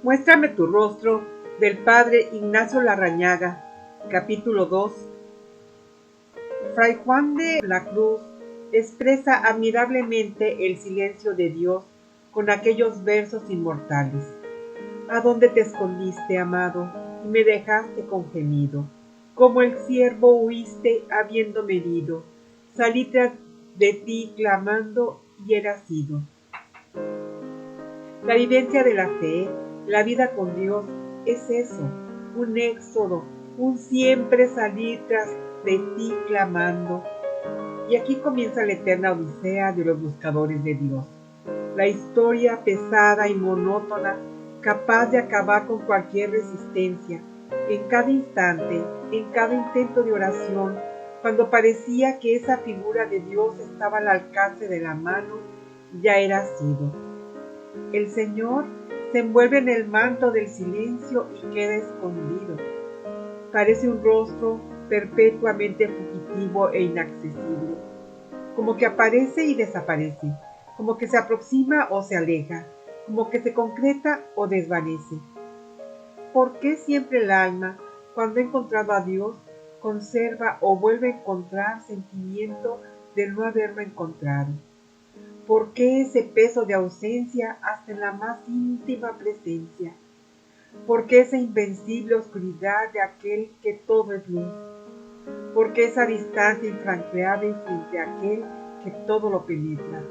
Muéstrame tu rostro, del padre Ignacio Larrañaga. Capítulo 2. Fray Juan de la Cruz expresa admirablemente el silencio de Dios con aquellos versos inmortales. ¿A dónde te escondiste, amado, y me dejaste con gemido? Como el ciervo huiste habiéndome herido, salí tras de ti clamando y eras ido. La vivencia de la fe, la vida con Dios, es eso, un éxodo, un siempre salir tras de ti clamando. Y aquí comienza la eterna odisea de los buscadores de Dios. La historia pesada y monótona, capaz de acabar con cualquier resistencia, en cada instante, en cada intento de oración, cuando parecía que esa figura de Dios estaba al alcance de la mano, ya era sido. El Señor se envuelve en el manto del silencio y queda escondido. Parece un rostro perpetuamente fugitivo e inaccesible, como que aparece y desaparece, como que se aproxima o se aleja, como que se concreta o desvanece. ¿Por qué siempre el alma, cuando ha encontrado a Dios, conserva o vuelve a encontrar sentimiento de no haberlo encontrado? ¿Por qué ese peso de ausencia hasta en la más íntima presencia? ¿Por qué esa invencible oscuridad de aquel que todo es luz? ¿Por qué esa distancia infranqueable frente a aquel que todo lo penetra?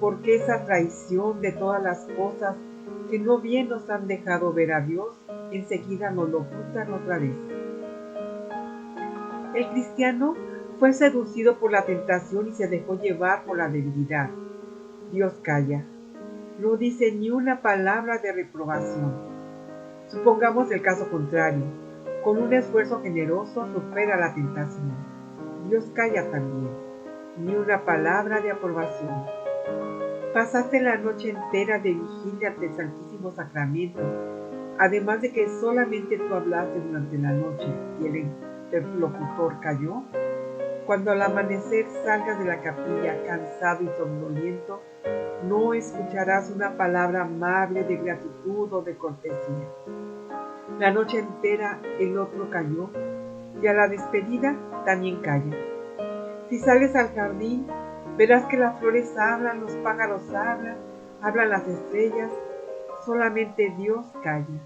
¿Por qué esa traición de todas las cosas que no bien nos han dejado ver a Dios, enseguida nos lo ocultan otra vez? El cristiano fue seducido por la tentación y se dejó llevar por la debilidad. Dios calla, no dice ni una palabra de reprobación. Supongamos el caso contrario, con un esfuerzo generoso supera la tentación. Dios calla también, ni una palabra de aprobación. Pasaste la noche entera de vigilia ante el Santísimo Sacramento, además de que solamente tú hablaste durante la noche y el interlocutor calló. Cuando al amanecer salgas de la capilla cansado y somnoliento, no escucharás una palabra amable de gratitud o de cortesía. La noche entera el otro calló y a la despedida también calla. Si sales al jardín, verás que las flores hablan, los pájaros hablan las estrellas, solamente Dios calla.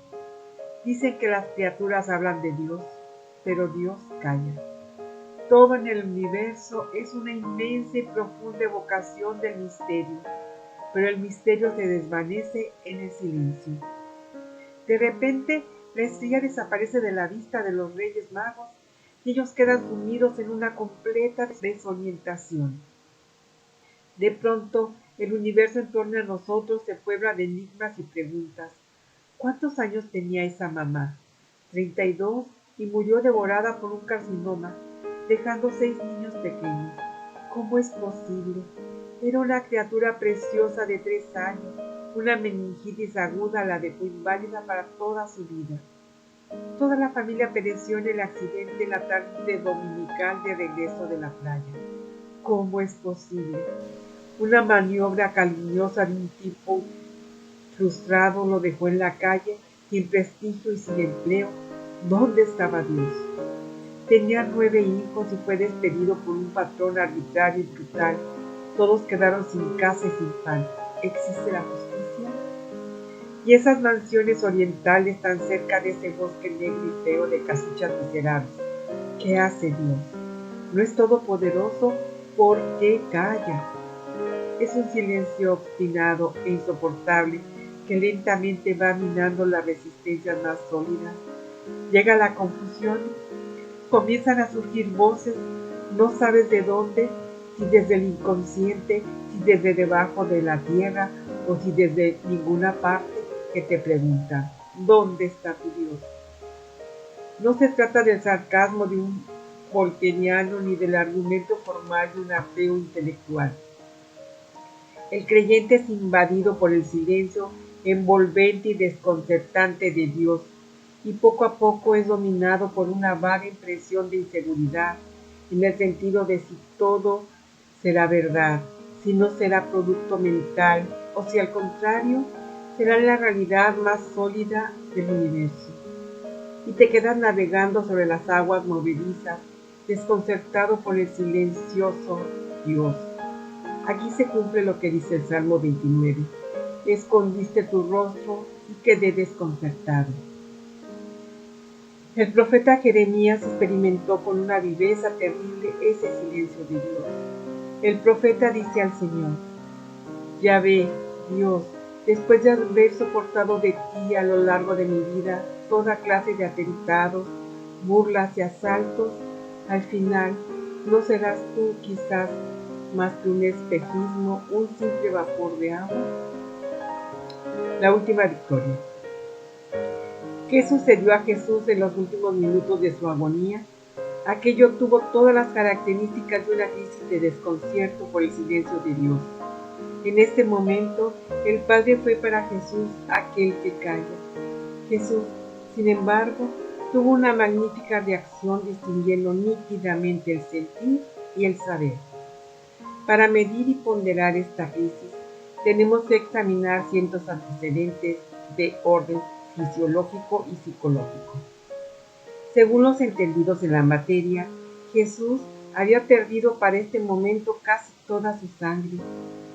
Dicen que las criaturas hablan de Dios, pero Dios calla. Todo en el universo es una inmensa y profunda evocación del misterio, pero el misterio se desvanece en el silencio. De repente, la estrella desaparece de la vista de los Reyes Magos y ellos quedan sumidos en una completa desorientación. De pronto, el universo en torno a nosotros se puebla de enigmas y preguntas. ¿Cuántos años tenía esa mamá? 32, y murió devorada por un carcinoma, dejando 6 niños pequeños. ¿Cómo es posible? Era una criatura preciosa de 3 años, una meningitis aguda la dejó inválida para toda su vida. Toda la familia pereció en el accidente la tarde dominical de regreso de la playa. ¿Cómo es posible? Una maniobra calumniosa de un tipo frustrado lo dejó en la calle, sin prestigio y sin empleo. ¿Dónde estaba Dios? Tenía 9 hijos y fue despedido por un patrón arbitrario y brutal. Todos quedaron sin casa y sin pan. ¿Existe la justicia? Y esas mansiones orientales tan cerca de ese bosque negro y feo de casuchas miserables. ¿Qué hace Dios? ¿No es todopoderoso? ¿Por qué calla? Es un silencio obstinado e insoportable que lentamente va minando las resistencias más sólidas. Llega la confusión, comienzan a surgir voces, no sabes de dónde, si desde el inconsciente, si desde debajo de la tierra o si desde ninguna parte, que te preguntan, ¿dónde está tu Dios? No se trata del sarcasmo de un volkeriano ni del argumento formal de un ateo intelectual. El creyente es invadido por el silencio envolvente y desconcertante de Dios y poco a poco es dominado por una vaga impresión de inseguridad en el sentido de si todo será verdad, si no será producto mental o si al contrario será la realidad más sólida del universo. Y te quedas navegando sobre las aguas movedizas, desconcertado por el silencioso Dios. Aquí se cumple lo que dice el Salmo 29. Escondiste tu rostro y quedé desconcertado. El profeta Jeremías experimentó con una viveza terrible ese silencio de Dios. El profeta dice al Señor: Yahvé, Dios, después de haber soportado de ti a lo largo de mi vida toda clase de atentados, burlas y asaltos, al final, ¿no serás tú quizás más que un espejismo, un simple vapor de agua? La última victoria. ¿Qué sucedió a Jesús en los últimos minutos de su agonía? Aquello tuvo todas las características de una crisis de desconcierto por el silencio de Dios. En este momento, el Padre fue para Jesús aquel que calla. Jesús, sin embargo, tuvo una magnífica reacción distinguiendo nítidamente el sentir y el saber. Para medir y ponderar esta crisis, tenemos que examinar ciertos antecedentes de orden fisiológico y psicológico. Según los entendidos en la materia, Jesús había perdido para este momento casi toda su sangre.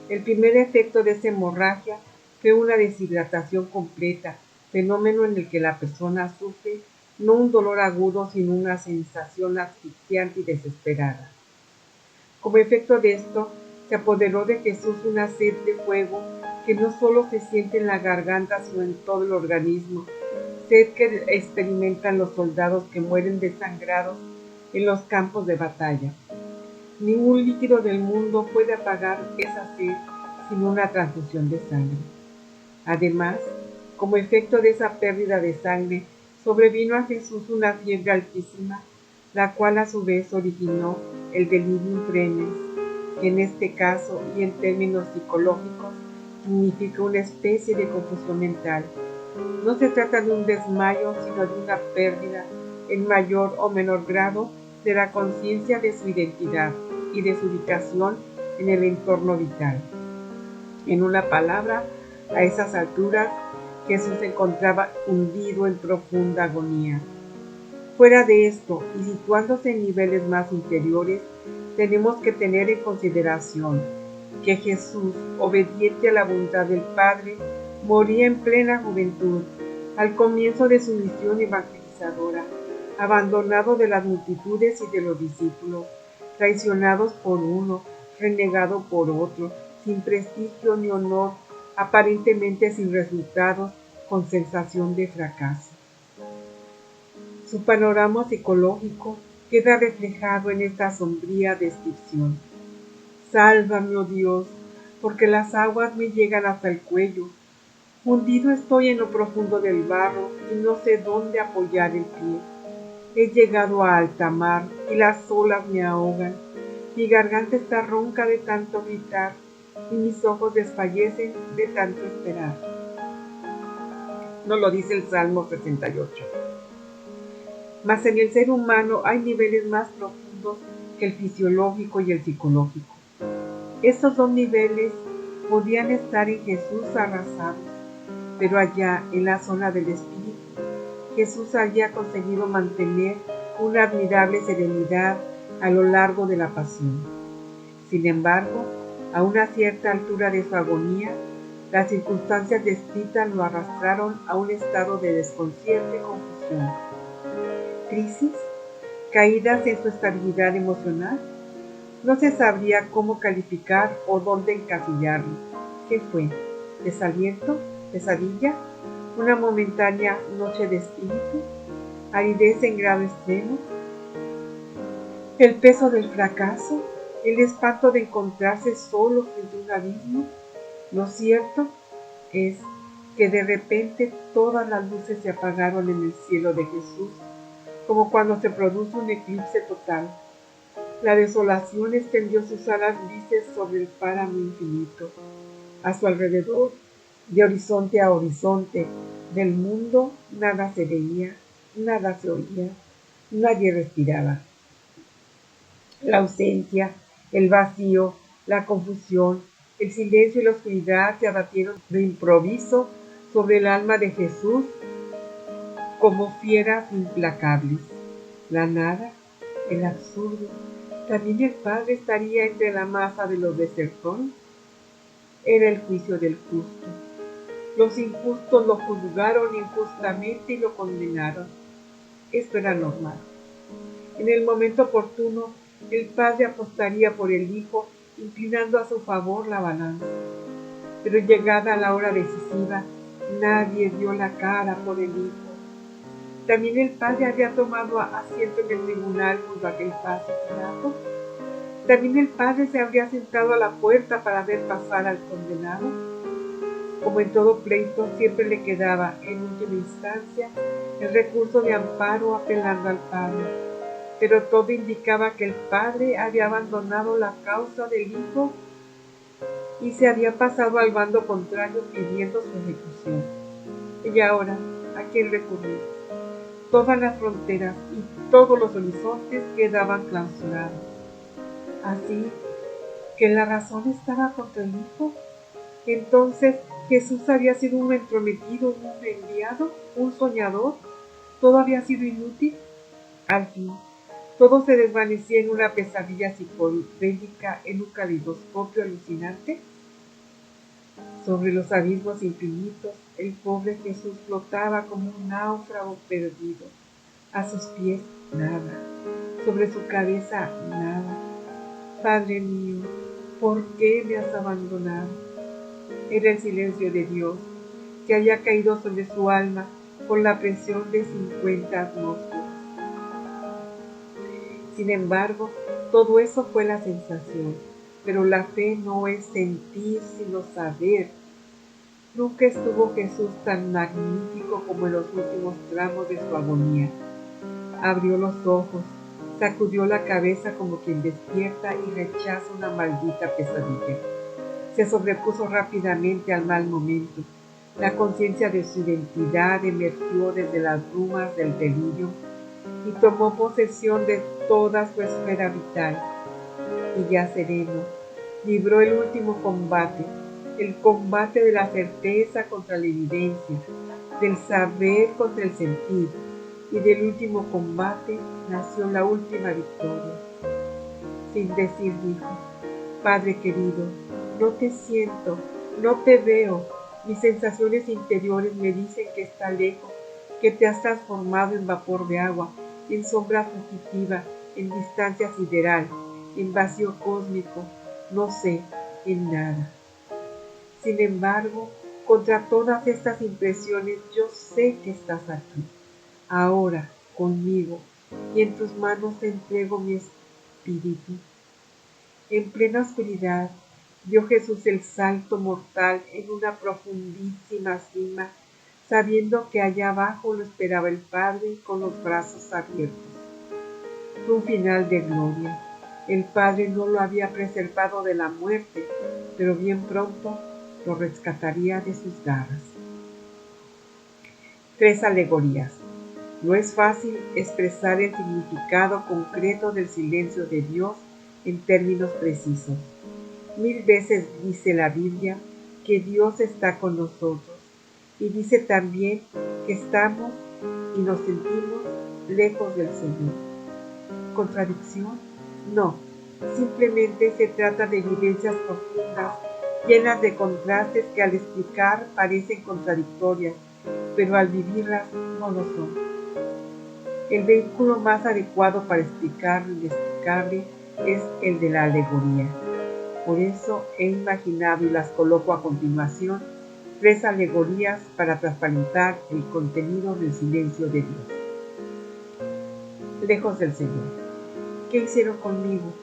El primer efecto de esa hemorragia fue una deshidratación completa, fenómeno en el que la persona sufre no un dolor agudo, sino una sensación asfixiante y desesperada. Como efecto de esto, se apoderó de Jesús una sed de fuego que no solo se siente en la garganta, sino en todo el organismo, sed que experimentan los soldados que mueren desangrados en los campos de batalla. Ningún líquido del mundo puede apagar esa sed sin una transfusión de sangre. Además, como efecto de esa pérdida de sangre, sobrevino a Jesús una fiebre altísima, la cual a su vez originó el delirium tremens, que en este caso y en términos psicológicos significa una especie de confusión mental. No se trata de un desmayo, sino de una pérdida, en mayor o menor grado, de la conciencia de su identidad y de su ubicación en el entorno vital. En una palabra, a esas alturas, Jesús se encontraba hundido en profunda agonía. Fuera de esto, y situándose en niveles más inferiores, tenemos que tener en consideración que Jesús, obediente a la voluntad del Padre, moría en plena juventud, al comienzo de su misión evangelizadora, abandonado de las multitudes y de los discípulos, traicionados por uno, renegado por otro, sin prestigio ni honor, aparentemente sin resultados, con sensación de fracaso. Su panorama psicológico queda reflejado en esta sombría descripción. Sálvame, oh Dios, porque las aguas me llegan hasta el cuello. Hundido estoy en lo profundo del barro y no sé dónde apoyar el pie. He llegado a alta mar y las olas me ahogan. Mi garganta está ronca de tanto gritar y mis ojos desfallecen de tanto esperar. Nos lo dice el Salmo 68. Mas en el ser humano hay niveles más profundos que el fisiológico y el psicológico. Estos dos niveles podían estar en Jesús arrasados, pero allá, en la zona del espíritu, Jesús había conseguido mantener una admirable serenidad a lo largo de la pasión. Sin embargo, a una cierta altura de su agonía, las circunstancias descritas lo arrastraron a un estado de desconcierto y confusión. ¿Crisis? ¿Caídas en su estabilidad emocional? No se sabría cómo calificar o dónde encasillarlo. ¿Qué fue? ¿Desaliento? ¿Pesadilla? ¿Una momentánea noche de espíritu? ¿Aridez en grado extremo? ¿El peso del fracaso? ¿El espanto de encontrarse solo frente a un abismo? Lo cierto es que de repente todas las luces se apagaron en el cielo de Jesús, como cuando se produce un eclipse total. La desolación extendió sus alas grises sobre el páramo infinito. A su alrededor, de horizonte a horizonte del mundo, nada se veía, nada se oía, nadie respiraba. La ausencia, el vacío, la confusión, el silencio y la oscuridad se abatieron de improviso sobre el alma de Jesús como fieras implacables. La nada, el absurdo. ¿También el Padre estaría entre la masa de los desertores? Era el juicio del justo. Los injustos lo juzgaron injustamente y lo condenaron. Esto era normal. En el momento oportuno, el Padre apostaría por el Hijo, inclinando a su favor la balanza. Pero llegada la hora decisiva, nadie dio la cara por el Hijo. También el Padre había tomado asiento en el tribunal junto a aquel fácil Pilato. También el Padre se habría sentado a la puerta para ver pasar al condenado. Como en todo pleito, siempre le quedaba, en última instancia, el recurso de amparo apelando al Padre. Pero todo indicaba que el Padre había abandonado la causa del Hijo y se había pasado al bando contrario pidiendo su ejecución. Y ahora, ¿a quién recurrir? Todas las fronteras y todos los horizontes quedaban clausurados. Así que la razón estaba contra el Hijo. Entonces Jesús había sido un entrometido, un enviado, un soñador. Todo había sido inútil. Al fin, todo se desvanecía en una pesadilla psicodélica, en un caleidoscopio alucinante. Sobre los abismos infinitos, el pobre Jesús flotaba como un náufrago perdido. A sus pies, nada. Sobre su cabeza, nada. Padre mío, ¿por qué me has abandonado? Era el silencio de Dios, que había caído sobre su alma con la presión de 50 atmósferas. Sin embargo, todo eso fue la sensación, pero la fe no es sentir, sino saber. Nunca estuvo Jesús tan magnífico como en los últimos tramos de su agonía. Abrió los ojos, sacudió la cabeza como quien despierta y rechaza una maldita pesadilla. Se sobrepuso rápidamente al mal momento. La conciencia de su identidad emergió desde las brumas del delirio y tomó posesión de toda su esfera vital. Y ya sereno, libró el último combate, el combate de la certeza contra la evidencia, del saber contra el sentir, y del último combate nació la última victoria. Sin decir dijo: Padre querido, no te siento, no te veo, mis sensaciones interiores me dicen que está lejos, que te has transformado en vapor de agua, en sombra fugitiva, en distancia sideral, en vacío cósmico, no sé, en nada. Sin embargo, contra todas estas impresiones yo sé que estás aquí, ahora, conmigo, y en tus manos te entrego mi espíritu. En plena oscuridad, dio Jesús el salto mortal en una profundísima cima, sabiendo que allá abajo lo esperaba el Padre con los brazos abiertos. Fue un final de gloria. El Padre no lo había preservado de la muerte, pero bien pronto lo rescataría de sus garras. 3 alegorías. No es fácil expresar el significado concreto del silencio de Dios en términos precisos. 1000 veces dice la Biblia que Dios está con nosotros, y dice también que estamos y nos sentimos lejos del Señor. ¿Contradicción? No, simplemente se trata de vivencias profundas, llenas de contrastes que al explicar parecen contradictorias, pero al vivirlas no lo son. El vehículo más adecuado para explicar lo inexplicable es el de la alegoría. Por eso he imaginado y las coloco a continuación 3 alegorías para transparentar el contenido del silencio de Dios. Lejos del Señor. ¿Qué hicieron conmigo?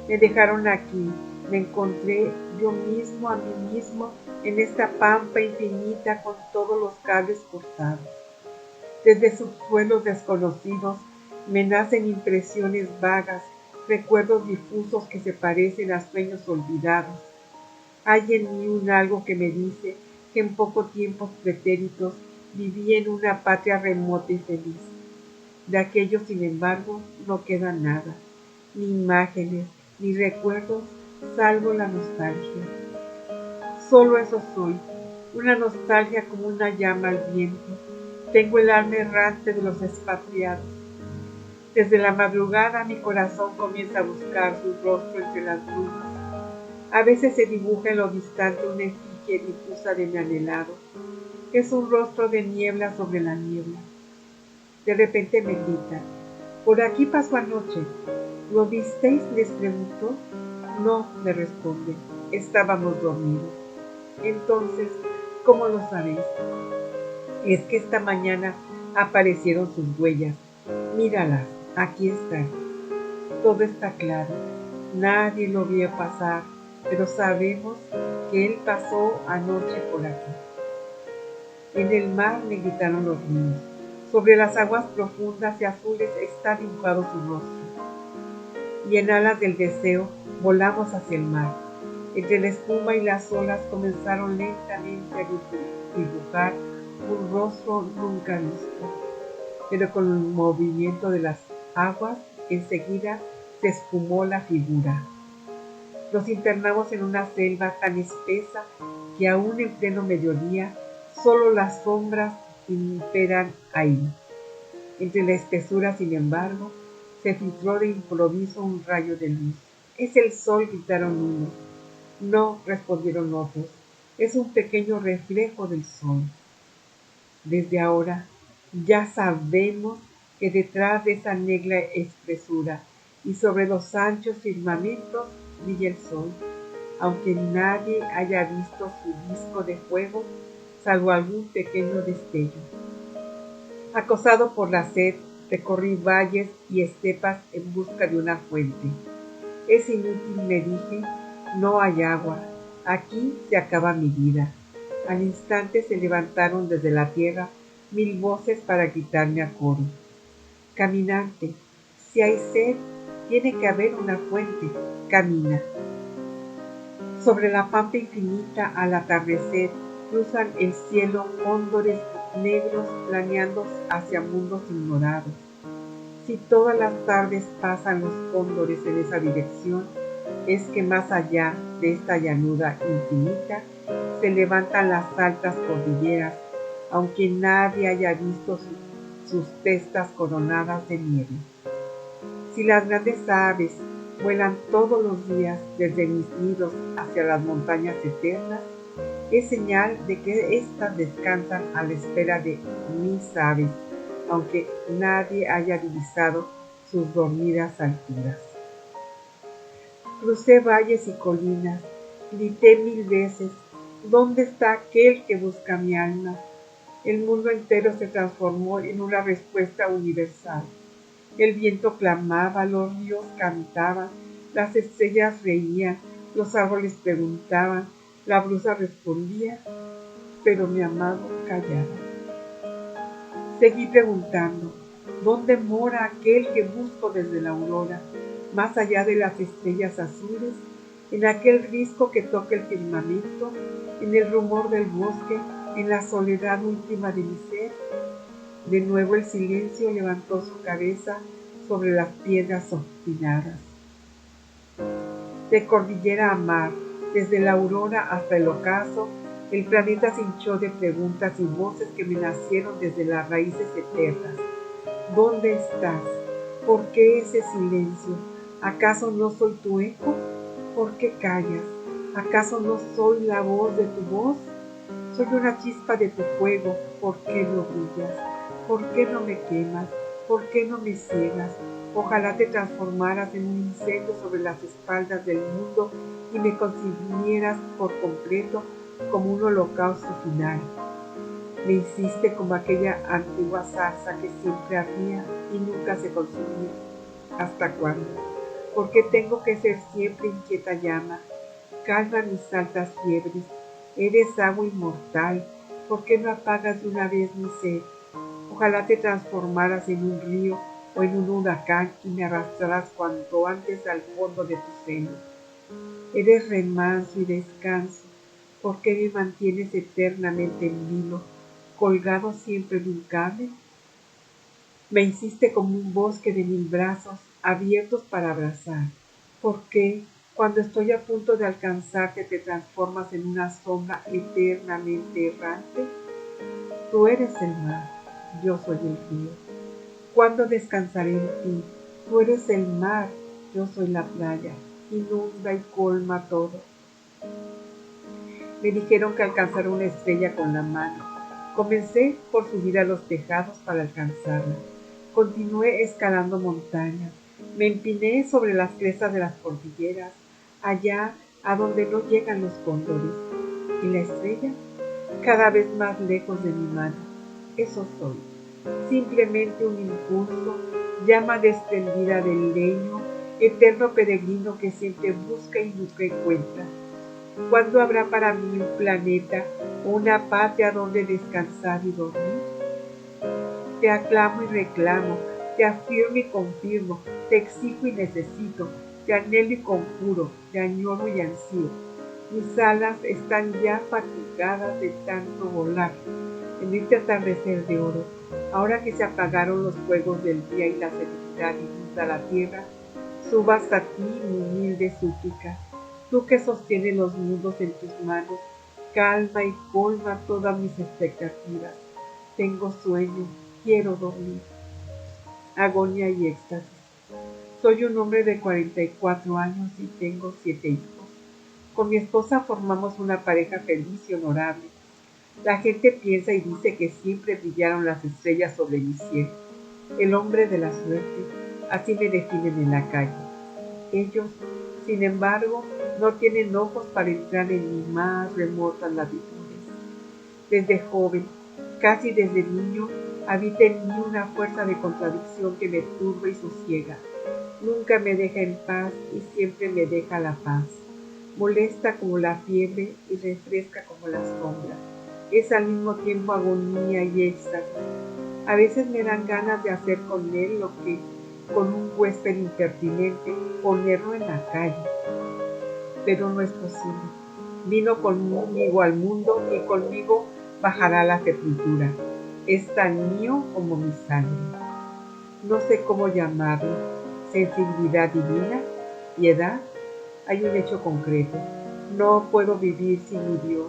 Me dejaron aquí, me encontré yo mismo a mí mismo en esta pampa infinita con todos los cables cortados. Desde subsuelos desconocidos me nacen impresiones vagas, recuerdos difusos que se parecen a sueños olvidados. Hay en mí un algo que me dice que en pocos tiempos pretéritos viví en una patria remota y feliz. De aquello, sin embargo, no queda nada, ni imágenes, ni recuerdos, salvo la nostalgia. Solo eso soy, una nostalgia como una llama al viento. Tengo el alma errante de los expatriados. Desde la madrugada mi corazón comienza a buscar su rostro entre las brumas. A veces se dibuja en lo distante una efigie difusa de mi anhelado. Es un rostro de niebla sobre la niebla. De repente me grita: «Por aquí pasó anoche. ¿Lo visteis?», les preguntó. «No», me responde, «estábamos dormidos». Entonces, ¿cómo lo sabéis? Es que esta mañana aparecieron sus huellas. Míralas, aquí están. Todo está claro. Nadie lo vio pasar, pero sabemos que él pasó anoche por aquí. En el mar, me gritaron los niños. Sobre las aguas profundas y azules está dibujado su rostro. Y en alas del deseo volamos hacia el mar. Entre la espuma y las olas comenzaron lentamente a dibujar un rostro nunca visto. Pero con el movimiento de las aguas, enseguida se espumó la figura. Nos internamos en una selva tan espesa que aún en pleno mediodía solo las sombras imperan ahí. Entre la espesura, sin embargo, se filtró de improviso un rayo de luz. «Es el sol», gritaron unos. «No», respondieron otros, «es un pequeño reflejo del sol». Desde ahora ya sabemos que detrás de esa negra espesura y sobre los anchos firmamentos brilla el sol, aunque nadie haya visto su disco de fuego, salvo algún pequeño destello. Acosado por la sed, recorrí valles y estepas en busca de una fuente. «Es inútil», me dije, «no hay agua. Aquí se acaba mi vida». Al instante se levantaron desde la tierra 1000 voces para gritarme a coro: «Caminante, si hay sed, tiene que haber una fuente. Camina». Sobre la pampa infinita, al atardecer, cruzan el cielo cóndores negros planeando hacia mundos ignorados. Si todas las tardes pasan los cóndores en esa dirección, es que más allá de esta llanura infinita se levantan las altas cordilleras, aunque nadie haya visto sus testas coronadas de nieve. Si las grandes aves vuelan todos los días desde mis nidos hacia las montañas eternas, es señal de que éstas descansan a la espera de mis aves, aunque nadie haya divisado sus dormidas alturas. Crucé valles y colinas, grité 1000 veces: «¿Dónde está aquel que busca mi alma?». El mundo entero se transformó en una respuesta universal. El viento clamaba, los ríos cantaban, las estrellas reían, los árboles preguntaban, la brisa respondía, pero mi amado callaba. Seguí preguntando: «¿Dónde mora aquel que busco desde la aurora, más allá de las estrellas azules, en aquel risco que toca el firmamento, en el rumor del bosque, en la soledad última de mi ser?» De nuevo el silencio levantó su cabeza sobre las piedras obstinadas. De cordillera a mar, desde la aurora hasta el ocaso, el planeta se hinchó de preguntas y voces que me nacieron desde las raíces eternas. ¿Dónde estás? ¿Por qué ese silencio? ¿Acaso no soy tu eco? ¿Por qué callas? ¿Acaso no soy la voz de tu voz? Soy una chispa de tu fuego. ¿Por qué no brillas? ¿Por qué no me quemas? ¿Por qué no me ciegas? Ojalá te transformaras en un incendio sobre las espaldas del mundo y me consumieras por completo como un holocausto final. Me hiciste como aquella antigua zarza que siempre ardía y nunca se consumía. ¿Hasta cuándo? ¿Por qué tengo que ser siempre inquieta llama? Calma mis altas fiebres. Eres agua inmortal. ¿Por qué no apagas de una vez mi sed? Ojalá te transformaras en un río o en un huracán y me arrastraras cuanto antes al fondo de tu seno. Eres remanso y descanso. ¿Por qué me mantienes eternamente en vilo, colgado siempre de un cable? Me hiciste como un bosque de 1000 brazos abiertos para abrazar. ¿Por qué? Cuando estoy a punto de alcanzarte, te transformas en una sombra eternamente errante. Tú eres el mar, yo soy el río. ¿Cuándo descansaré en ti? Tú eres el mar, yo soy la playa. Inunda y colma todo. Me dijeron que alcanzara una estrella con la mano. Comencé por subir a los tejados para alcanzarla. Continué escalando montañas. Me empiné sobre las crestas de las cordilleras, allá a donde no llegan los cóndores. ¿Y la estrella? Cada vez más lejos de mi mano. Eso soy. Simplemente un impulso, llama desprendida del leño, eterno peregrino que siempre busca y nunca encuentra. ¿Cuándo habrá para mí un planeta o una patria donde descansar y dormir? Te aclamo y reclamo, te afirmo y confirmo, te exijo y necesito, te anhelo y conjuro, te añoro y ansío. Mis alas están ya fatigadas de tanto volar en este atardecer de oro. Ahora que se apagaron los fuegos del día y la serenidad inunda la tierra, subo hasta ti mi humilde súplica. Tú que sostienes los mundos en tus manos, calma y colma todas mis expectativas. Tengo sueño, quiero dormir. Agonía y éxtasis. Soy un hombre de 44 años y tengo 7 hijos. Con mi esposa formamos una pareja feliz y honorable. La gente piensa y dice que siempre brillaron las estrellas sobre mi cielo. El hombre de la suerte, así me definen en la calle. Ellos, sin embargo, no tienen ojos para entrar en mis más remotas latitudes. Desde joven, casi desde niño, habita en mí una fuerza de contradicción que me turba y sosiega. Nunca me deja en paz y siempre me deja la paz. Molesta como la fiebre y refresca como la sombra. Es al mismo tiempo agonía y éxtasis. A veces me dan ganas de hacer con él lo que con un huésped impertinente, ponerlo en la calle. Pero no es posible. Vino conmigo al mundo y conmigo bajará a la sepultura. Es tan mío como mi sangre. No sé cómo llamarlo. Sensibilidad divina, piedad. Hay un hecho concreto. No puedo vivir sin mi Dios.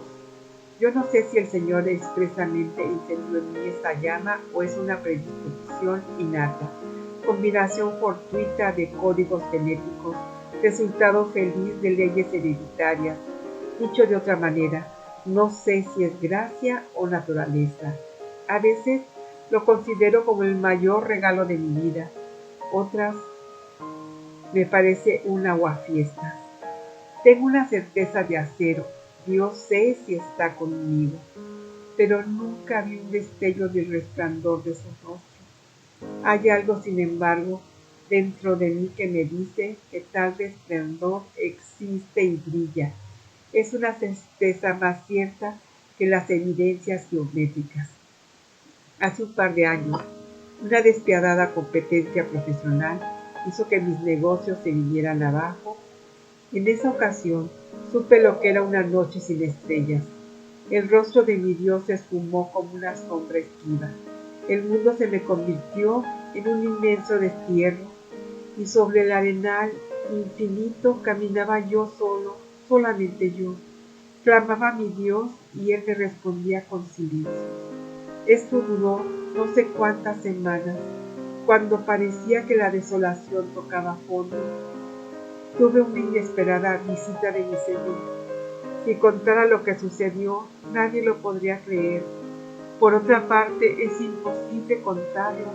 Yo no sé si el Señor expresamente encendió en mí esta llama o es una predisposición innata, combinación fortuita de códigos genéticos, resultado feliz de leyes hereditarias. Dicho de otra manera, no sé si es gracia o naturaleza. A veces lo considero como el mayor regalo de mi vida. Otras me parece un aguafiestas. Tengo una certeza de acero. Dios sé si está conmigo, pero nunca vi un destello del resplandor de su rostro. Hay algo, sin embargo, dentro de mí que me dice que tal resplandor existe y brilla. Es una certeza más cierta que las evidencias geométricas. Hace un par de años, una despiadada competencia profesional hizo que mis negocios se vinieran abajo. En esa ocasión, supe lo que era una noche sin estrellas. El rostro de mi Dios se esfumó como una sombra esquiva. El mundo se me convirtió en un inmenso destierro, y sobre el arenal infinito caminaba yo solo, solamente yo. Clamaba a mi Dios y Él me respondía con silencio. Esto duró no sé cuántas semanas. Cuando parecía que la desolación tocaba fondo, tuve una inesperada visita de mi Señor. Si contara lo que sucedió, nadie lo podría creer. Por otra parte, es imposible contarlo.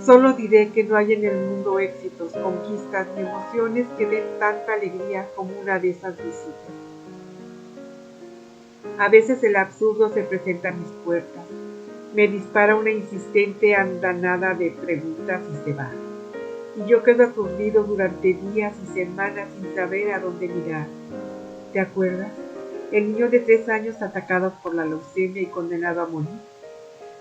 Solo diré que no hay en el mundo éxitos, conquistas ni emociones que den tanta alegría como una de esas visitas. A veces el absurdo se presenta a mis puertas. Me dispara una insistente andanada de preguntas y se va. Y yo quedo aturdido durante días y semanas sin saber a dónde mirar. ¿Te acuerdas? El niño de 3 años atacado por la leucemia y condenado a morir.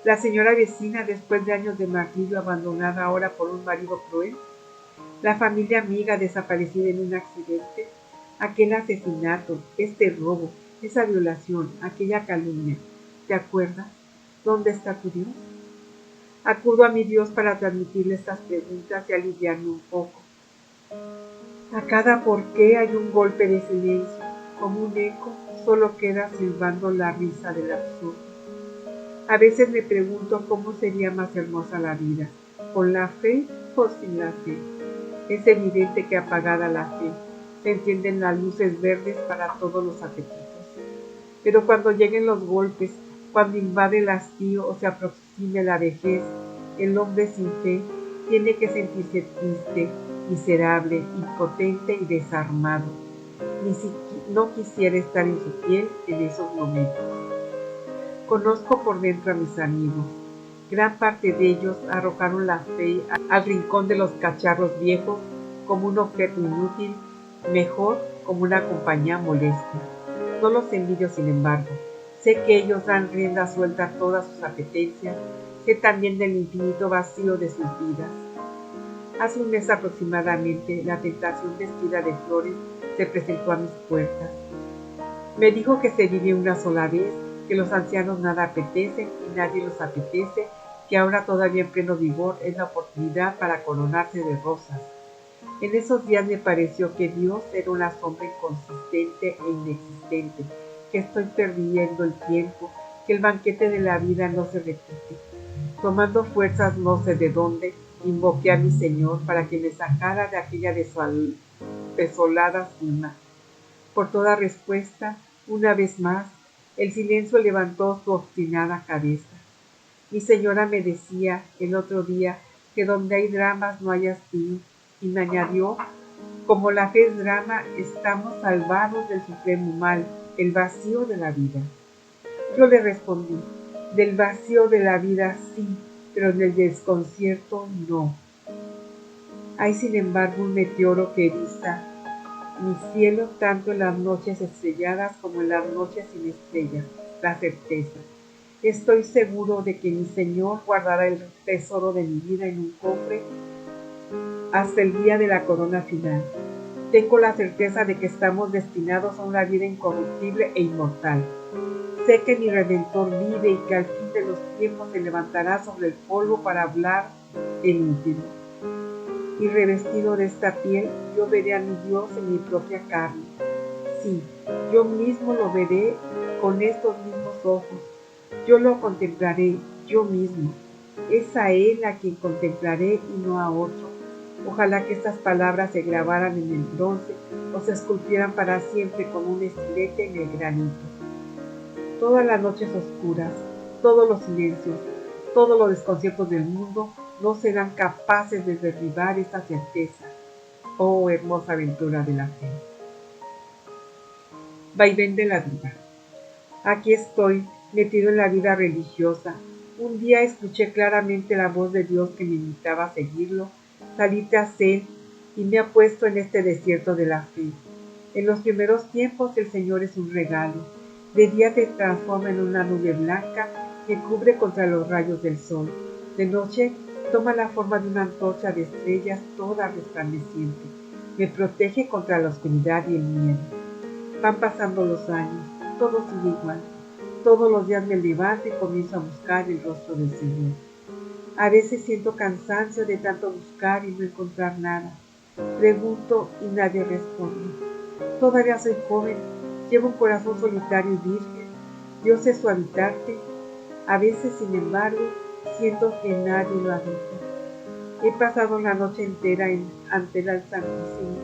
La señora vecina, después de años de martirio, abandonada ahora por un marido cruel. La familia amiga desaparecida en un accidente. Aquel asesinato, este robo, esa violación, aquella calumnia. ¿Te acuerdas? ¿Dónde está tu Dios? Acudo a mi Dios para transmitirle estas preguntas y aliviarme un poco. A cada porqué hay un golpe de silencio, como un eco, solo queda silbando la risa del absurdo. A veces me pregunto cómo sería más hermosa la vida, con la fe o sin la fe. Es evidente que apagada la fe, se encienden las luces verdes para todos los apetitos. Pero cuando lleguen los golpes, cuando invade el hastío o se aproxime la vejez, el hombre sin fe tiene que sentirse triste, miserable, impotente y desarmado. No quisiera estar en su piel en esos momentos. Conozco por dentro a mis amigos. Gran parte de ellos arrojaron la fe al rincón de los cacharros viejos como un objeto inútil, mejor como una compañía molesta. No los envidio, sin embargo. Sé que ellos dan rienda suelta a todas sus apetencias, sé también del infinito vacío de sus vidas. Hace un mes aproximadamente, la tentación vestida de flores se presentó a mis puertas. Me dijo que se vive una sola vez, que los ancianos nada apetecen y nadie los apetece, que ahora todavía en pleno vigor es la oportunidad para coronarse de rosas. En esos días me pareció que Dios era una sombra inconsistente e inexistente, que estoy perdiendo el tiempo, que el banquete de la vida no se repite. Tomando fuerzas no sé de dónde, invoqué a mi Señor para que me sacara de aquella desolada cima. Por toda respuesta, una vez más, el silencio levantó su obstinada cabeza. Mi señora me decía el otro día que donde hay dramas no hay hastío, y me añadió, como la fe es drama, estamos salvados del supremo mal, el vacío de la vida. Yo le respondí, del vacío de la vida sí, pero del desconcierto no. Hay sin embargo un meteoro que eriza mi cielo tanto en las noches estrelladas como en las noches sin estrellas, la certeza. Estoy seguro de que mi Señor guardará el tesoro de mi vida en un cofre hasta el día de la corona final. Tengo la certeza de que estamos destinados a una vida incorruptible e inmortal. Sé que mi Redentor vive y que al fin de los tiempos se levantará sobre el polvo para hablar el íntimo. Y revestido de esta piel, yo veré a mi Dios en mi propia carne. Sí, yo mismo lo veré con estos mismos ojos. Yo lo contemplaré, yo mismo. Es a Él a quien contemplaré y no a otro. Ojalá que estas palabras se grabaran en el bronce o se esculpieran para siempre con un estilete en el granito. Todas las noches oscuras, todos los silencios, todos los desconciertos del mundo no serán capaces de derribar esta certeza. Oh, hermosa aventura de la fe. Vaivén de la vida. Aquí estoy, metido en la vida religiosa. Un día escuché claramente la voz de Dios que me invitaba a seguirlo, salí tras Él y me ha puesto en este desierto de la fe. En los primeros tiempos el Señor es un regalo. De día te transforma en una nube blanca que cubre contra los rayos del sol. De noche toma la forma de una antorcha de estrellas toda resplandeciente. Me protege contra la oscuridad y el miedo. Van pasando los años, todo sigue igual. Todos los días me levanto y comienzo a buscar el rostro del Señor. A veces siento cansancio de tanto buscar y no encontrar nada. Pregunto y nadie responde. Todavía soy joven, llevo un corazón solitario y virgen. Dios es su habitante. A veces, sin embargo, siento que nadie lo habita. He pasado la noche entera ante el Santísimo.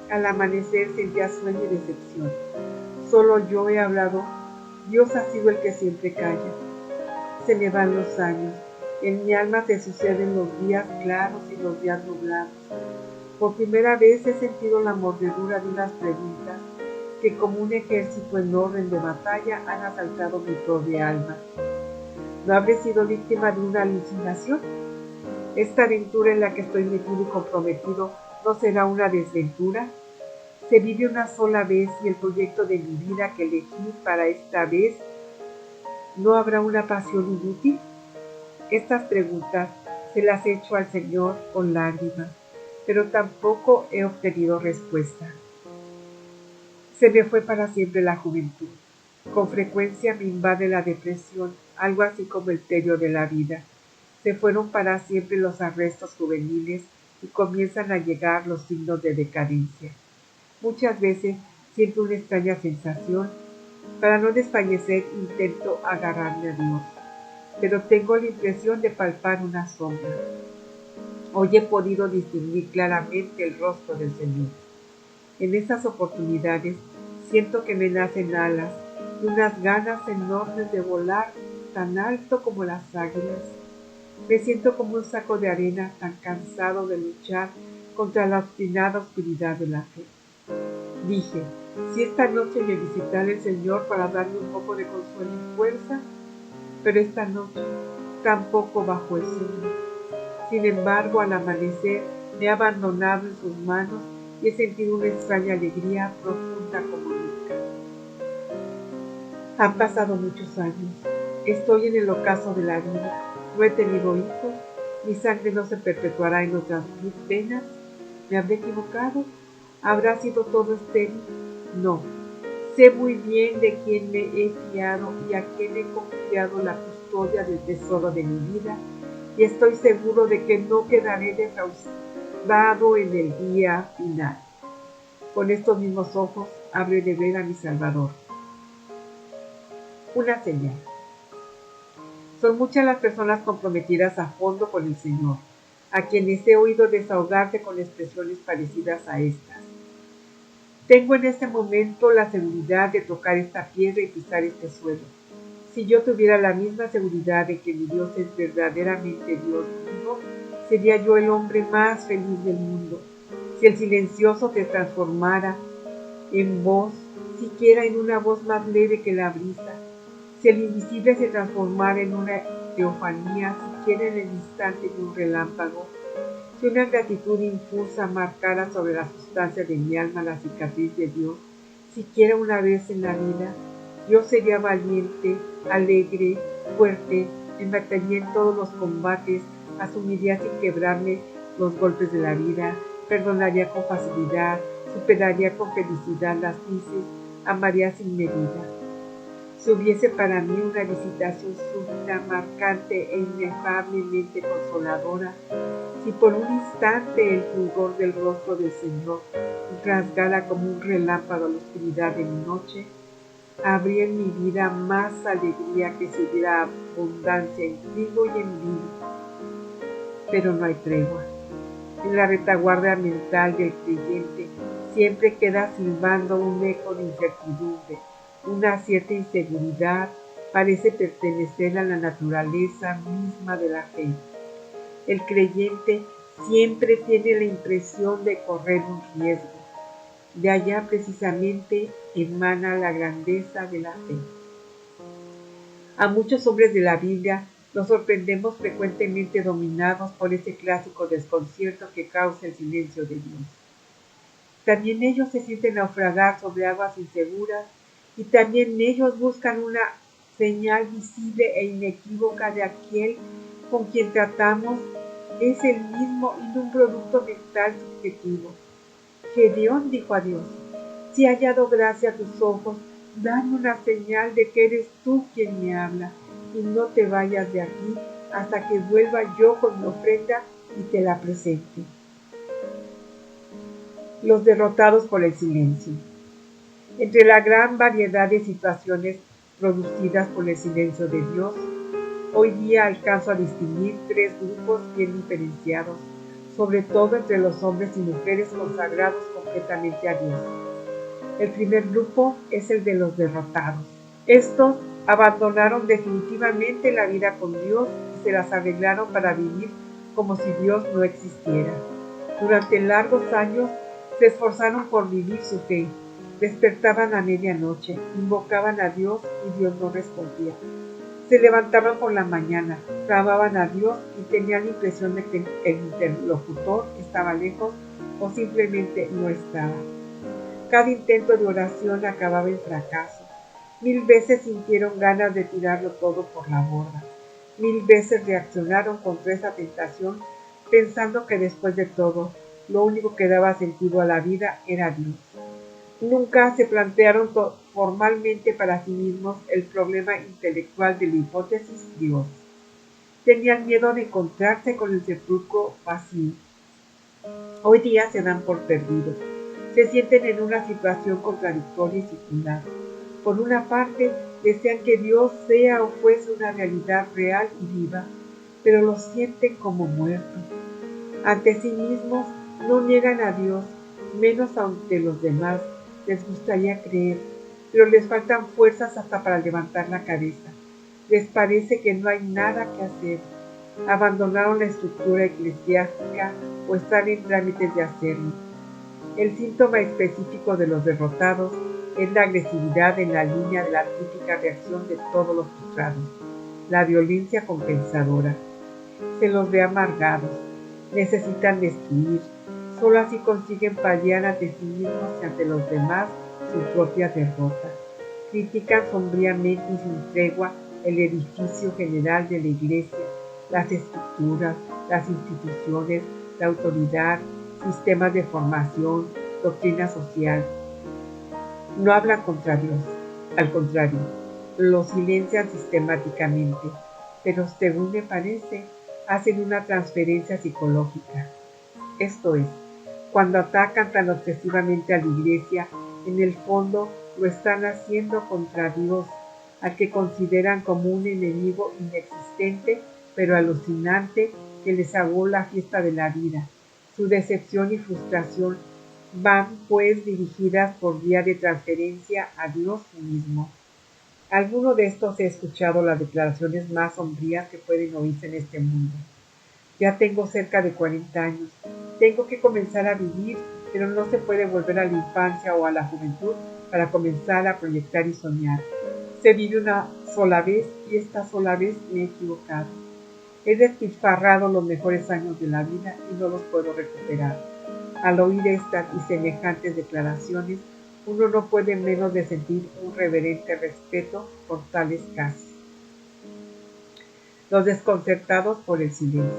Al amanecer sentía sueño y decepción. Solo yo he hablado. Dios ha sido el que siempre calla. Se me van los años. En mi alma se suceden los días claros y los días nublados. Por primera vez he sentido la mordedura de unas preguntas que como un ejército en orden de batalla han asaltado mi pobre alma. ¿No habré sido víctima de una alucinación? ¿Esta aventura en la que estoy metido y comprometido no será una desventura? ¿Se vive una sola vez y el proyecto de mi vida que elegí para esta vez no habrá una pasión inútil? Estas preguntas se las he hecho al Señor con lágrimas, pero tampoco he obtenido respuesta. Se me fue para siempre la juventud. Con frecuencia me invade la depresión, algo así como el tedio de la vida. Se fueron para siempre los arrestos juveniles, y comienzan a llegar los signos de decadencia. Muchas veces siento una extraña sensación. Para no desfallecer intento agarrarme a Dios, pero tengo la impresión de palpar una sombra. Hoy he podido distinguir claramente el rostro del Señor. En esas oportunidades siento que me nacen alas y unas ganas enormes de volar tan alto como las águilas. Me siento como un saco de arena tan cansado de luchar contra la obstinada oscuridad de la fe. Dije, si esta noche me visitara el Señor para darme un poco de consuelo y fuerza, pero esta noche tampoco bajó el sueño. Sin embargo, al amanecer me he abandonado en sus manos y he sentido una extraña alegría profunda como nunca. Han pasado muchos años. Estoy en el ocaso de la vida. No he tenido hijos. Mi sangre no se perpetuará en otras venas. ¿Me habré equivocado? ¿Habrá sido todo estéril? No. Sé muy bien de quién me he fiado y a quién he confiado la custodia del tesoro de mi vida, y estoy seguro de que no quedaré defraudado en el día final. Con estos mismos ojos habré de ver a mi Salvador. Una señal. Son muchas las personas comprometidas a fondo con el Señor, a quienes he oído desahogarse con expresiones parecidas a estas. Tengo en este momento la seguridad de tocar esta piedra y pisar este suelo. Si yo tuviera la misma seguridad de que mi Dios es verdaderamente Dios vivo, sería yo el hombre más feliz del mundo. Si el silencioso te transformara en voz, siquiera en una voz más leve que la brisa, si el invisible se transformara en una teofanía, siquiera en el instante de un relámpago, si una gratitud infusa marcara sobre la sustancia de mi alma la cicatriz de Dios, siquiera una vez en la vida, yo sería valiente, alegre, fuerte, me mataría en todos los combates, asumiría sin quebrarme los golpes de la vida, perdonaría con facilidad, superaría con felicidad las crisis, amaría sin medida. Si hubiese para mí una visitación súbita, marcante e inefablemente consoladora, si por un instante el fulgor del rostro del Señor rasgara como un relámpago la oscuridad de mi noche, habría en mi vida más alegría que si hubiera abundancia en trigo y en vino. Pero no hay tregua. En la retaguardia mental del creyente siempre queda silbando un eco de incertidumbre. Una cierta inseguridad parece pertenecer a la naturaleza misma de la fe. El creyente siempre tiene la impresión de correr un riesgo. De allá precisamente emana la grandeza de la fe. A muchos hombres de la Biblia nos sorprendemos frecuentemente dominados por ese clásico desconcierto que causa el silencio de Dios. También ellos se sienten naufragar sobre aguas inseguras y también ellos buscan una señal visible e inequívoca de aquel con quien tratamos es el mismo y un producto mental subjetivo. Gedeón dijo a Dios, si he hallado gracia a tus ojos, dame una señal de que eres tú quien me habla, y no te vayas de aquí hasta que vuelva yo con mi ofrenda y te la presente. Los derrotados por el silencio. Entre la gran variedad de situaciones producidas por el silencio de Dios, hoy día alcanzo a distinguir tres grupos bien diferenciados, sobre todo entre los hombres y mujeres consagrados completamente a Dios. El primer grupo es el de los derrotados. Estos abandonaron definitivamente la vida con Dios y se las arreglaron para vivir como si Dios no existiera. Durante largos años se esforzaron por vivir su fe. Despertaban a medianoche, invocaban a Dios y Dios no respondía. Se levantaban por la mañana, clamaban a Dios y tenían la impresión de que el interlocutor estaba lejos o simplemente no estaba. Cada intento de oración acababa en fracaso. 1000 veces sintieron ganas de tirarlo todo por la borda. 1000 veces reaccionaron contra esa tentación pensando que después de todo, lo único que daba sentido a la vida era Dios. Nunca se plantearon formalmente para sí mismos el problema intelectual de la hipótesis Dios. Tenían miedo de encontrarse con el sepulcro vacío. Hoy día se dan por perdidos. Se sienten en una situación contradictoria y circular. Por una parte, desean que Dios sea o fuese una realidad real y viva, pero lo sienten como muerto. Ante sí mismos no niegan a Dios, menos ante los demás. Les gustaría creer, pero les faltan fuerzas hasta para levantar la cabeza. Les parece que no hay nada que hacer. Abandonaron la estructura eclesiástica o están en trámites de hacerlo. El síntoma específico de los derrotados es la agresividad en la línea de la típica reacción de todos los frustrados, la violencia compensadora. Se los ve amargados, necesitan destruir, solo así consiguen paliar ante sí mismos y ante los demás su propia derrota. Critican sombríamente y sin tregua el edificio general de la Iglesia, las estructuras, las instituciones, la autoridad, sistemas de formación, doctrina social. No hablan contra Dios, al contrario, lo silencian sistemáticamente, pero según me parece, hacen una transferencia psicológica. Esto es, cuando atacan tan obsesivamente a la Iglesia, en el fondo lo están haciendo contra Dios, al que consideran como un enemigo inexistente pero alucinante que les ahogó la fiesta de la vida. Su decepción y frustración van pues dirigidas por vía de transferencia a Dios mismo. Alguno de estos he escuchado las declaraciones más sombrías que pueden oírse en este mundo. Ya tengo cerca de 40 años, tengo que comenzar a vivir, pero no se puede volver a la infancia o a la juventud para comenzar a proyectar y soñar. Se vive una sola vez y esta sola vez me he equivocado. He despilfarrado los mejores años de la vida y no los puedo recuperar. Al oír estas y semejantes declaraciones, uno no puede menos de sentir un reverente respeto por tales casos. Los desconcertados por el silencio.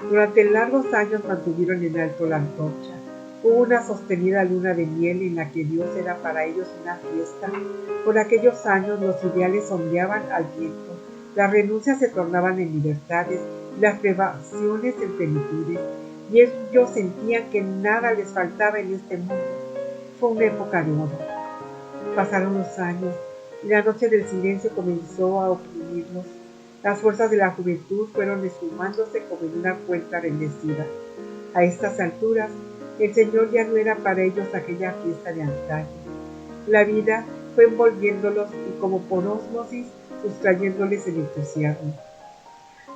Durante largos años mantuvieron en alto la antorcha. Hubo una sostenida luna de miel en la que Dios era para ellos una fiesta. Por aquellos años los ideales ondeaban al viento. Las renuncias se tornaban en libertades y las privaciones en plenitudes, y ellos sentían que nada les faltaba en este mundo. Fue una época de oro. Pasaron los años y la noche del silencio comenzó a oprimirlos. Las fuerzas de la juventud fueron esfumándose como en una cuenta bendecida. A estas alturas, el Señor ya no era para ellos aquella fiesta de antaño. La vida fue envolviéndolos y como por ósmosis sustrayéndoles el entusiasmo.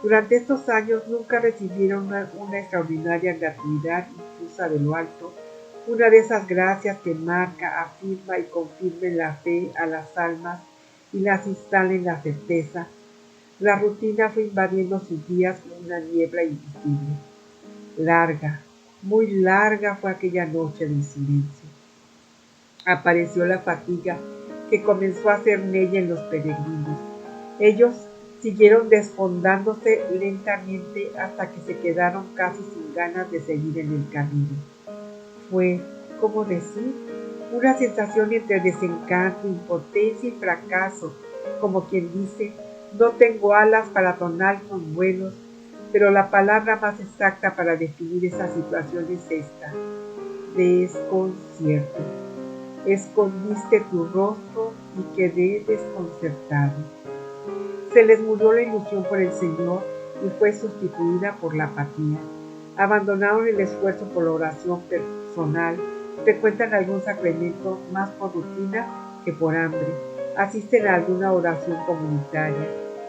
Durante estos años nunca recibieron una extraordinaria gratuidad infusa de lo alto, una de esas gracias que marca, afirma y confirma la fe a las almas y las instala en la certeza. La rutina fue invadiendo sus días como una niebla invisible. Larga, muy larga fue aquella noche del silencio. Apareció la fatiga que comenzó a hacer mella en los peregrinos. Ellos siguieron desfondándose lentamente hasta que se quedaron casi sin ganas de seguir en el camino. Fue, ¿cómo decir?, una sensación entre desencanto, impotencia y fracaso, como quien dice, no tengo alas para tonar con vuelos, pero la palabra más exacta para definir esa situación es esta: desconcierto. Escondiste tu rostro y quedé desconcertado. Se les murió la ilusión por el Señor y fue sustituida por la apatía. Abandonaron el esfuerzo por la oración personal, frecuentan algún sacramento más por rutina que por hambre, asisten a alguna oración comunitaria.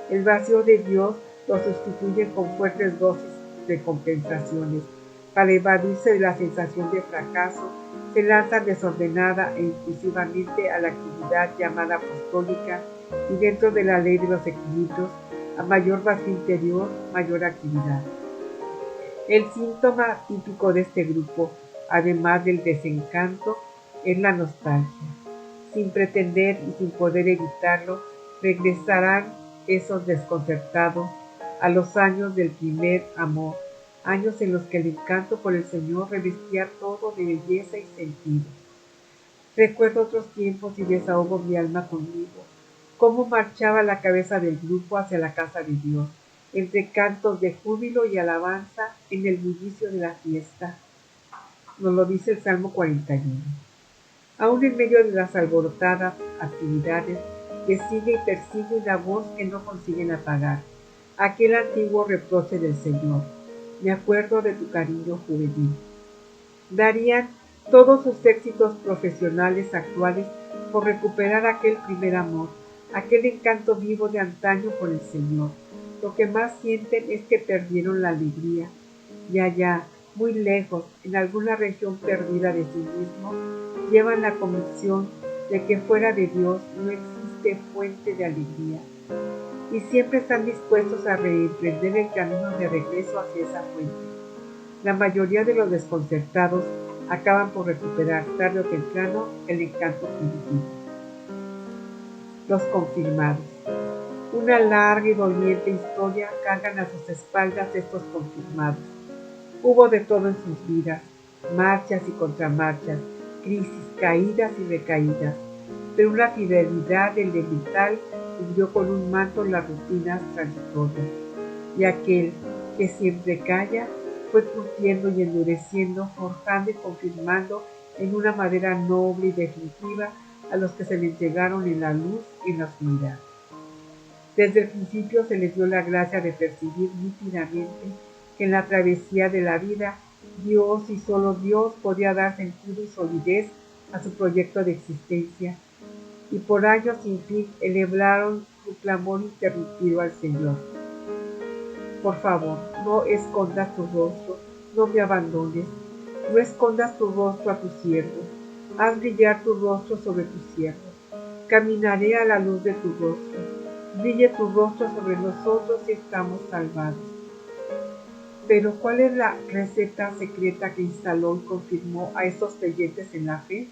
El vacío de Dios lo sustituyen con fuertes dosis de compensaciones. Para evadirse de la sensación de fracaso, se lanzan desordenada e impulsivamente a la actividad llamada apostólica y dentro de la ley de los equilibrios, a mayor vacío interior, mayor actividad. El síntoma típico de este grupo, además del desencanto, es la nostalgia. Sin pretender y sin poder evitarlo, regresarán esos desconcertados a los años del primer amor, años en los que el encanto por el Señor revestía todo de belleza y sentido. Recuerdo otros tiempos y desahogo mi alma conmigo, cómo marchaba la cabeza del grupo hacia la casa de Dios. entre cantos de júbilo y alabanza en el bullicio de la fiesta. Nos lo dice el Salmo 41. Aún en medio de las alborotadas actividades, que sigue y persigue una voz que no consiguen apagar, aquel antiguo reproche del Señor: me acuerdo de tu cariño juvenil. Darían todos sus éxitos profesionales actuales por recuperar aquel primer amor, aquel encanto vivo de antaño por el Señor. Lo que más sienten es que perdieron la alegría, y allá, muy lejos, en alguna región perdida de sí mismo, llevan la convicción de que fuera de Dios no existe fuente de alegría, y siempre están dispuestos a reemprender el camino de regreso hacia esa fuente. La mayoría de los desconcertados acaban por recuperar tarde o temprano el encanto primitivo. Los confirmados. Una larga y doliente historia cargan a sus espaldas estos confirmados. Hubo de todo en sus vidas, marchas y contramarchas, crisis, caídas y recaídas, pero una fidelidad elemental cubrió con un manto las rutinas transitorias, y aquel que siempre calla fue curtiendo y endureciendo, forjando y confirmando en una madera noble y definitiva a los que se les llegaron en la luz y en la oscuridad. Desde el principio se les dio la gracia de percibir nítidamente que en la travesía de la vida Dios y solo Dios podía dar sentido y solidez a su proyecto de existencia, y por años sin fin elevaron su clamor interrumpido al Señor: por favor, no escondas tu rostro, no me abandones, no escondas tu rostro a tu siervo, haz brillar tu rostro sobre tu siervo, caminaré a la luz de tu rostro, brille tu rostro sobre nosotros y estamos salvados. Pero ¿cuál es la receta secreta que instaló y confirmó a estos creyentes en la fe?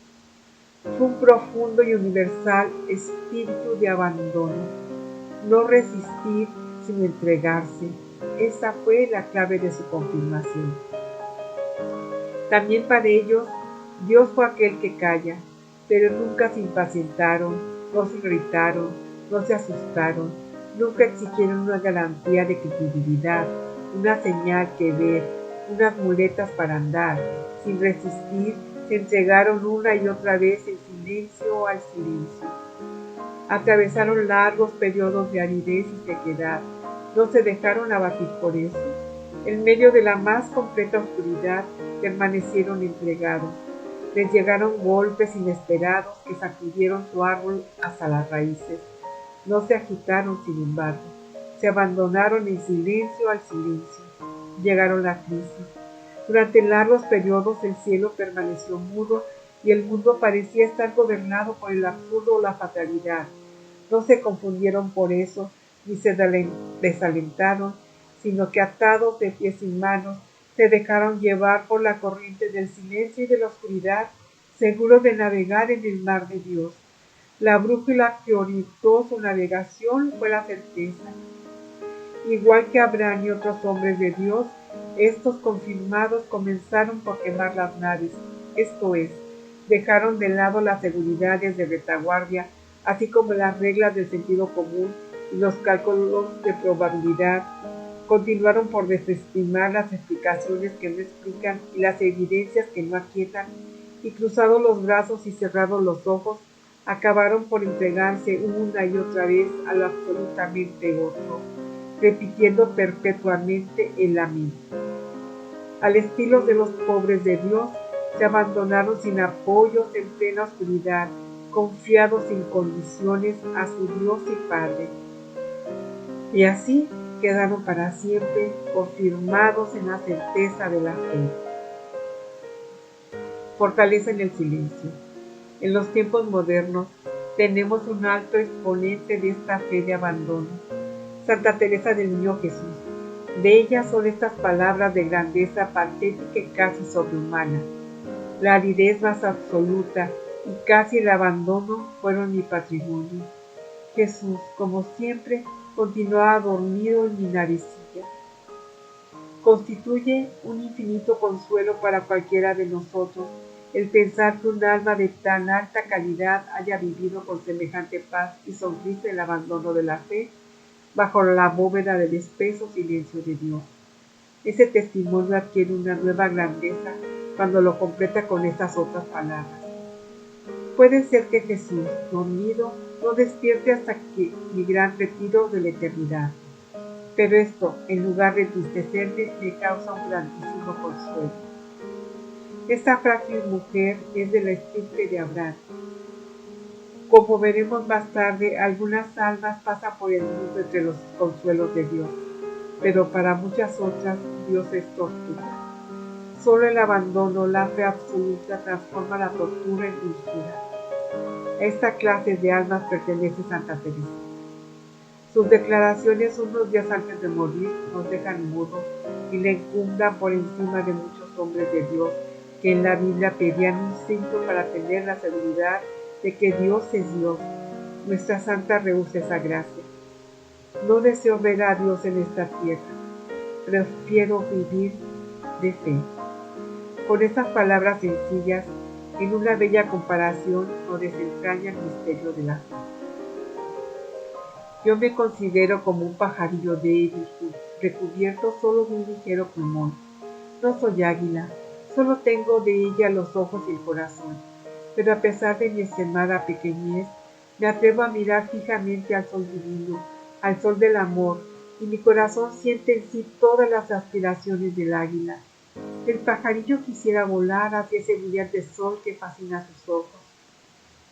Fue un profundo y universal espíritu de abandono, no resistir sino entregarse. Esa fue la clave de su confirmación. También para ellos, Dios fue aquel que calla, pero nunca se impacientaron, no se irritaron, no se asustaron, nunca exigieron una garantía de credibilidad, una señal que ver, unas muletas para andar. Sin resistir, se entregaron una y otra vez en silencio al silencio. Atravesaron largos periodos de aridez y sequedad. No se dejaron abatir por eso. En medio de la más completa oscuridad, permanecieron entregados. Les llegaron golpes inesperados que sacudieron su árbol hasta las raíces. No se agitaron, sin embargo. Se abandonaron en silencio al silencio. Llegaron las crisis. Durante largos periodos el cielo permaneció mudo y el mundo parecía estar gobernado por el absurdo o la fatalidad. No se confundieron por eso, ni se desalentaron, sino que atados de pies y manos, se dejaron llevar por la corriente del silencio y de la oscuridad, seguros de navegar en el mar de Dios. La brújula que orientó su navegación fue la certeza. Igual que Abraham y otros hombres de Dios, estos confirmados comenzaron por quemar las naves, esto es, dejaron de lado las seguridades de retaguardia, así como las reglas del sentido común y los cálculos de probabilidad. Continuaron por desestimar las explicaciones que no explican y las evidencias que no aquietan, y cruzados los brazos y cerrados los ojos, acabaron por entregarse una y otra vez a lo absolutamente otro, repitiendo perpetuamente el amén. Al estilo de los pobres de Dios, se abandonaron sin apoyos en plena oscuridad, confiados sin condiciones a su Dios y Padre. Y así quedaron para siempre confirmados en la certeza de la fe. Fortaleza en el silencio. En los tiempos modernos tenemos un alto exponente de esta fe de abandono, Santa Teresa del Niño Jesús. De ella son estas palabras de grandeza patética y casi sobrehumana. La aridez más absoluta y casi el abandono fueron mi patrimonio. Jesús, como siempre, continuaba dormido en mi naricilla. Constituye un infinito consuelo para cualquiera de nosotros el pensar que un alma de tan alta calidad haya vivido con semejante paz y sonrisa el abandono de la fe bajo la bóveda del espeso silencio de Dios. Ese testimonio adquiere una nueva grandeza cuando lo completa con estas otras palabras. Puede ser que Jesús, dormido, no despierte hasta que mi gran retiro de la eternidad. Pero esto, en lugar de entristecerme, me causa un grandísimo consuelo. Esta frágil mujer es de la estirpe de Abraham. Como veremos más tarde, algunas almas pasan por el mundo entre los consuelos de Dios, pero para muchas otras Dios es tortura. Solo el abandono, la fe absoluta transforma la tortura en dulzura. A esta clase de almas pertenece Santa Teresa. Sus declaraciones unos días antes de morir nos dejan mudos y le encumbran por encima de muchos hombres de Dios que en la Biblia pedían un signo para tener la seguridad de que Dios es Dios. Nuestra santa rehúsa esa gracia. No deseo ver a Dios en esta tierra. Prefiero vivir de fe. Con estas palabras sencillas, en una bella comparación, nos desentraña el misterio de la fe. Yo me considero como un pajarillo débil, recubierto solo de un ligero plumón. No soy águila, solo tengo de ella los ojos y el corazón, pero a pesar de mi extremada pequeñez, me atrevo a mirar fijamente al sol divino, al sol del amor, y mi corazón siente en sí todas las aspiraciones del águila. El pajarillo quisiera volar hacia ese brillante sol que fascina sus ojos.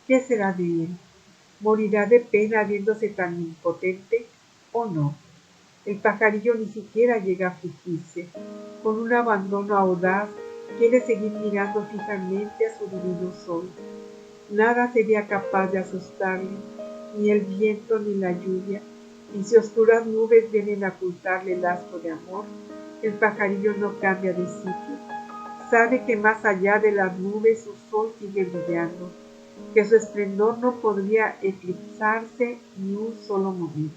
¿Qué será de él? ¿Morirá de pena viéndose tan impotente o no? El pajarillo ni siquiera llega a afligirse. Con un abandono audaz, quiere seguir mirando fijamente a su divino sol. Nada sería capaz de asustarle, ni el viento ni la lluvia, y si oscuras nubes vienen a ocultarle el astro de amor, el pajarillo no cambia de sitio. Sabe que más allá de las nubes su sol sigue brillando, que su esplendor no podría eclipsarse ni un solo momento.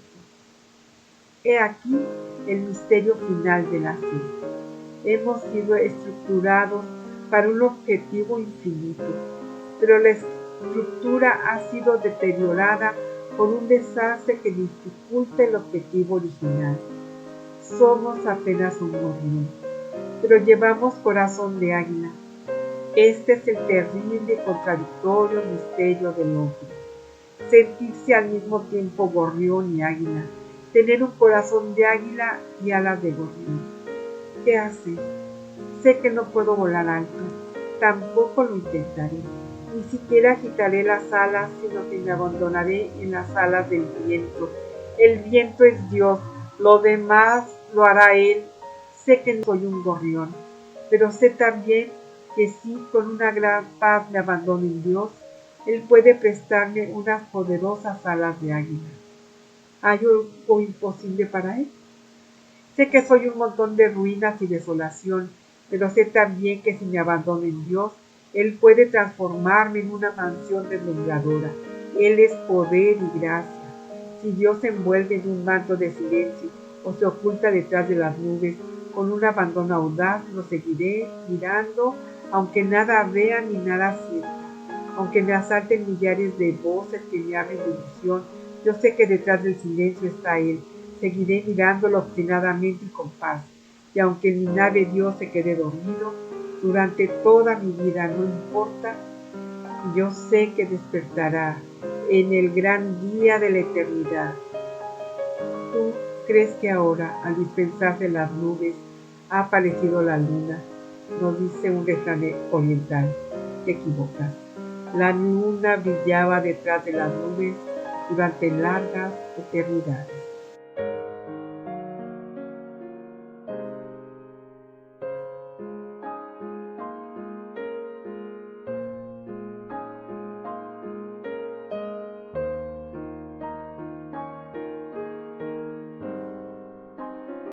He aquí el misterio final de la fe. Hemos sido estructurados para un objetivo infinito, pero la estructura ha sido deteriorada por un desastre que dificulta el objetivo original. Somos apenas un gorrión, pero llevamos corazón de águila. Este es el terrible y contradictorio misterio del hombre. Sentirse al mismo tiempo gorrión y águila, tener un corazón de águila y alas de gorrión. ¿Qué hacer? Sé que no puedo volar alto, tampoco lo intentaré. Ni siquiera agitaré las alas, sino que me abandonaré en las alas del viento. El viento es Dios, lo demás lo hará Él. Sé que no soy un gorrión, pero sé también que si con una gran paz me abandono en Dios, Él puede prestarme unas poderosas alas de águila. ¿Hay algo imposible para Él? Sé que soy un montón de ruinas y desolación, pero sé también que si me abandono en Dios, Él puede transformarme en una mansión deslumbradora. Él es poder y gracia. Si Dios se envuelve en un manto de silencio o se oculta detrás de las nubes, con un abandono audaz lo seguiré mirando, aunque nada vea ni nada sienta. Aunque me asalten millares de voces que me hablen de ilusión, yo sé que detrás del silencio está Él. Seguiré mirándolo obstinadamente y con paz. Y aunque mi nave Dios se quede dormido, durante toda mi vida no importa, yo sé que despertará en el gran día de la eternidad. ¿Tú crees que ahora, al dispensarse las nubes, ha aparecido la luna? Nos dice un refrán oriental. Te equivocas. La luna brillaba detrás de las nubes durante largas eternidades.